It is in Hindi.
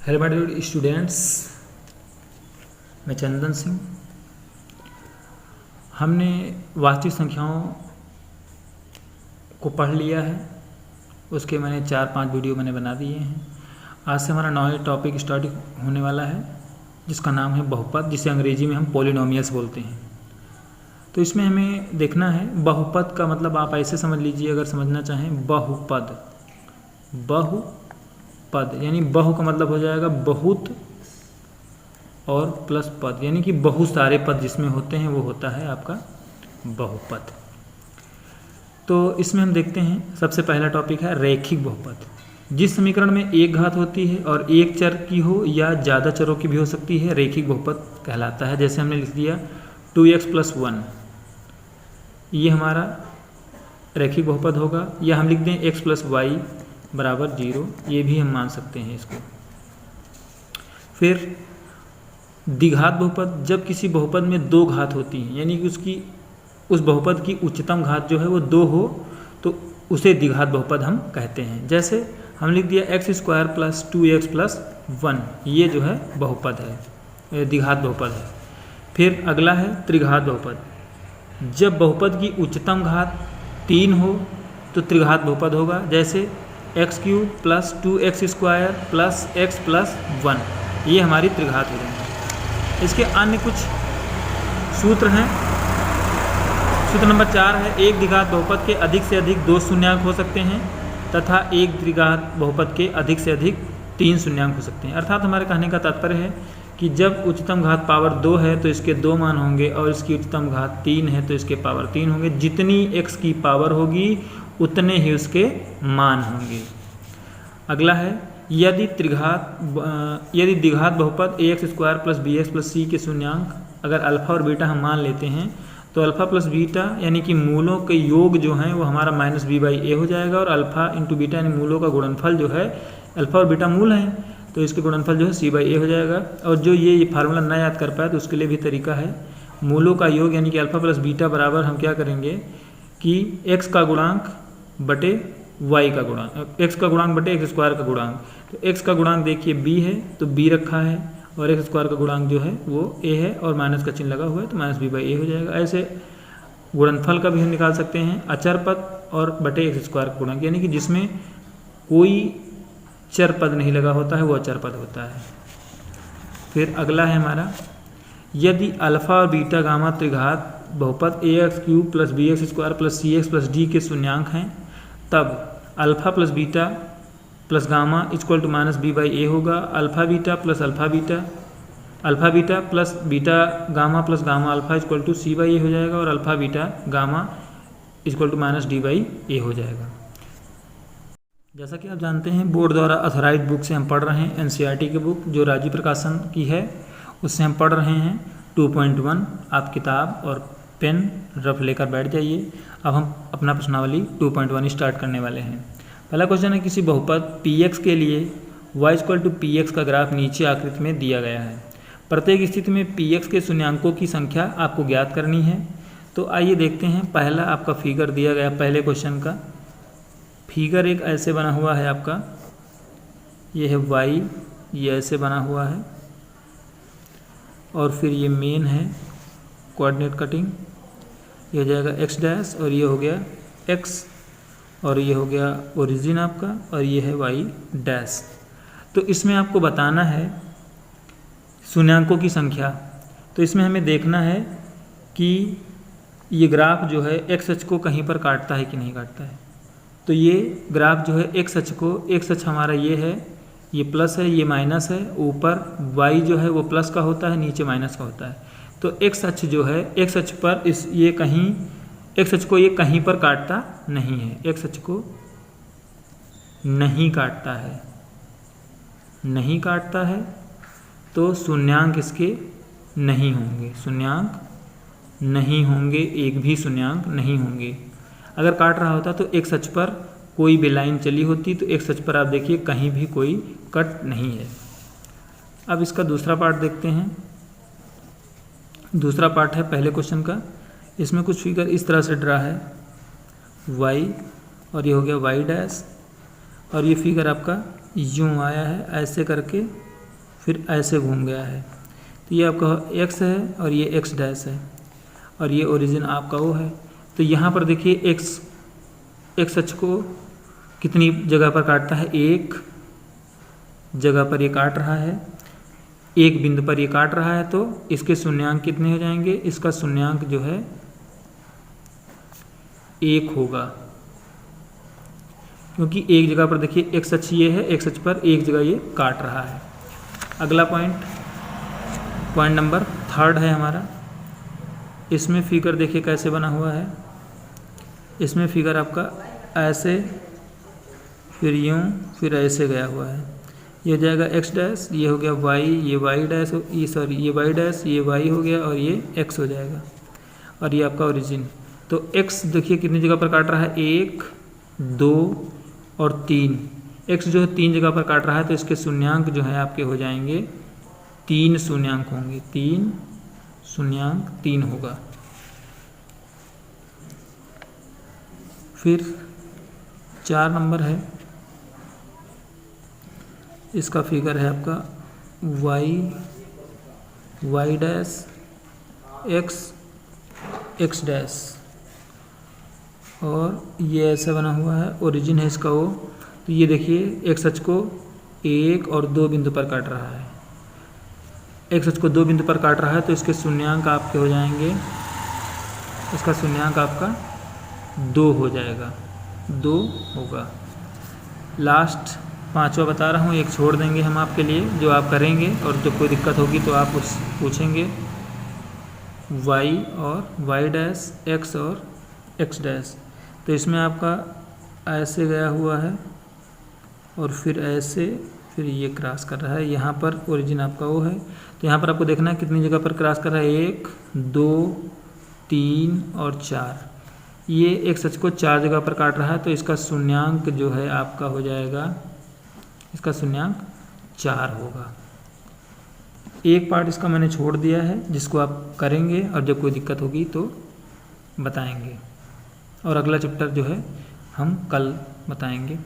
हेलो माय डियर स्टूडेंट्स, मैं चंदन सिंह। हमने वास्तविक संख्याओं को पढ़ लिया है। उसके मैंने 4-5 वीडियो मैंने बना दिए हैं। आज से हमारा नया टॉपिक स्टार्ट होने वाला है जिसका नाम है बहुपद, जिसे अंग्रेजी में हम पॉलिनोमियल्स बोलते हैं। तो इसमें हमें देखना है बहुपद का मतलब आप ऐसे समझ लीजिए, अगर समझना चाहें बहुपद यानी बहु का मतलब हो जाएगा बहुत और प्लस पद, यानी कि बहुत सारे पद जिसमें होते हैं वो होता है आपका बहुपद। तो इसमें हम देखते हैं सबसे पहला टॉपिक है रैखिक बहुपद। जिस समीकरण में एक घात होती है और एक चर की हो या ज़्यादा चरों की भी हो सकती है, रैखिक बहुपद कहलाता है। जैसे हमने लिख दिया 2x + 1, ये हमारा रैखिक बहुपद होगा। या हम लिख दें x + y = 0, ये भी हम मान सकते हैं इसको। फिर द्विघात बहुपद, जब किसी बहुपद में दो घात होती हैं, यानी कि उस बहुपद की उच्चतम घात जो है वो 2 हो, तो उसे द्विघात बहुपद हम कहते हैं। जैसे हम लिख दिया x² + 2x + 1, ये जो है बहुपद है, द्विघात बहुपद है। फिर अगला है त्रिघात बहुपद। जब बहुपद की उच्चतम घात 3 हो तो त्रिघात बहुपद होगा। जैसे x³ + 2x² + x + 1, ये हमारी त्रिघात हो जाएगी। इसके अन्य कुछ सूत्र हैं। सूत्र नंबर 4 है, एक द्विघात बहुपद के अधिक से अधिक 2 शून्यांक हो सकते हैं तथा एक द्विघात बहुपद के अधिक से अधिक 3 शून्यांक हो सकते हैं। अर्थात हमारे कहने का तात्पर्य है कि जब उच्चतम घात पावर 2 है तो इसके 2 मान होंगे और इसकी उच्चतम घात 3 है तो इसके पावर 3 होंगे। जितनी x की पावर होगी उतने ही उसके मान होंगे। अगला है, यदि द्विघात बहुपद ax² + bx + c के शून्यांक अगर अल्फा और बीटा हम मान लेते हैं तो अल्फा प्लस बीटा यानी कि मूलों के योग जो हैं वो हमारा -b/a हो जाएगा, और अल्फा × बीटा यानी मूलों का गुणनफल जो है, अल्फा और बीटा मूल हैं तो इसके गुणनफल जो है c/a हो जाएगा। और जो ये फार्मूला ना याद कर पाए तो उसके लिए भी तरीका है। मूलों का योग यानी कि अल्फा प्लस बीटा बराबर हम क्या करेंगे कि x का गुणांक बटे y का गुणांक, x का गुणांक बटे x² का गुणांक। तो x का गुणांक देखिए b है तो b रखा है, और x² का गुणांक जो है वो a है और माइनस का चिन्ह लगा हुआ है तो -b/a हो जाएगा। ऐसे गुणनफल का भी हम निकाल सकते हैं, अचर पद और बटे x² का गुणांक, यानी कि जिसमें कोई चर पद नहीं लगा होता है वो अचर पद होता है। फिर अगला है हमारा, यदि अल्फा और बीटा गामा त्रिघात बहुपद ax³ + bx² + cx + d के शून्यांक हैं, तब alpha plus beta plus gamma = -b/a होगा। Alpha beta plus beta gamma plus gamma alpha = c/a हो जाएगा, और अल्फा बीटा गामा = -d/a हो जाएगा। जैसा कि आप जानते हैं बोर्ड द्वारा अथोराइज बुक से हम पढ़ रहे हैं, NCERT की बुक जो राजीव प्रकाशन की है उससे हम पढ़ रहे हैं 2.1। आप किताब और पेन रफ लेकर बैठ जाइए। अब हम अपना प्रश्नावली 2.1 स्टार्ट करने वाले हैं। पहला क्वेश्चन है, किसी बहुपद px के लिए y = px का ग्राफ नीचे आकृति में दिया गया है। प्रत्येक स्थिति में px के शून्यांकों की संख्या आपको ज्ञात करनी है। तो आइए देखते हैं। पहला आपका फिगर दिया गया, पहले क्वेश्चन का फिगर एक ऐसे बना हुआ है आपका, ये है y, ये ऐसे बना हुआ है, और फिर ये मेन है कोऑर्डिनेट कटिंग, ये हो जाएगा x' और ये हो गया x, और ये हो गया ओरिजिन आपका, और ये है y'। तो इसमें आपको बताना है शून्यांकों की संख्या। तो इसमें हमें देखना है कि ये ग्राफ जो है x अक्ष को कहीं पर काटता है कि नहीं काटता है। तो ये ग्राफ जो है x अक्ष हमारा ये है, ये प्लस है, ये माइनस है, ऊपर y जो है वो प्लस का होता है, नीचे माइनस का होता है। तो x अक्ष जो है, x अक्ष पर x अक्ष को ये कहीं पर काटता नहीं है, x अक्ष को नहीं काटता है, तो शून्यांक इसके नहीं होंगे, एक भी शून्यांक नहीं होंगे। अगर काट रहा होता तो x अक्ष पर कोई भी लाइन चली होती, तो x अक्ष पर आप देखिए कहीं भी कोई कट नहीं है। अब इसका दूसरा पार्ट देखते हैं। दूसरा पार्ट है पहले क्वेश्चन का। इसमें कुछ फिगर इस तरह से ड्रा है, y, और ये हो गया y', और ये फिगर आपका यूँ आया है ऐसे करके, फिर ऐसे घूम गया है। तो ये आपका x है और ये x डैश है और ये ओरिजिन आपका वो है। तो यहाँ पर देखिए x अक्ष को कितनी जगह पर काटता है, एक जगह पर ये काट रहा है, एक बिंदु पर ये काट रहा है। तो इसके शून्यांक कितने हो जाएंगे, इसका शून्यांक जो है 1 होगा, क्योंकि एक जगह पर देखिए x अक्ष ये है, x अक्ष पर एक जगह ये काट रहा है। अगला पॉइंट नंबर 3 है हमारा। इसमें फिगर देखिए कैसे बना हुआ है। इसमें फिगर आपका ऐसे, फिर यूं, फिर ऐसे गया हुआ है। ये हो जाएगा x डैश, ये हो गया y, ये y डैश, ये सॉरी ये y डैश, ये y हो गया और ये x हो जाएगा और ये आपका ओरिजिन। तो x देखिए कितनी जगह पर काट रहा है, 1, 2 और 3। x जो है 3 जगह पर काट रहा है, तो इसके शून्यांक जो है आपके हो जाएंगे 3 शून्यांक होंगे, 3 शून्यांक 3 होगा। फिर 4 नंबर है, इसका फिगर है आपका y डैश, x डैश और ये ऐसा बना हुआ है, ओरिजिन है इसका वो। तो ये देखिए x अक्ष को 1 और 2 बिंदु पर काट रहा है, x अक्ष को 2 बिंदु पर काट रहा है, तो इसके शून्यांक आपके हो जाएंगे, इसका शून्यांक आपका 2 हो जाएगा, 2 होगा। लास्ट 5वां बता रहा हूँ, एक छोड़ देंगे हम आपके लिए जो आप करेंगे, और जब कोई दिक्कत होगी तो आप उस पूछेंगे। y और y डैश, x और x डैश। तो इसमें आपका ऐसे गया हुआ है और फिर ऐसे, फिर ये क्रॉस कर रहा है। यहाँ पर ओरिजिन आपका वो है। तो यहाँ पर आपको देखना है कितनी जगह पर क्रॉस कर रहा है, 1, 2, 3 और 4। ये x अक्ष को 4 जगह पर काट रहा है, तो इसका शून्यांक जो है आपका हो जाएगा, इसका शून्यांक 4 होगा। एक पार्ट इसका मैंने छोड़ दिया है जिसको आप करेंगे और जब कोई दिक्कत होगी तो बताएंगे, और अगला चैप्टर जो है हम कल बताएंगे।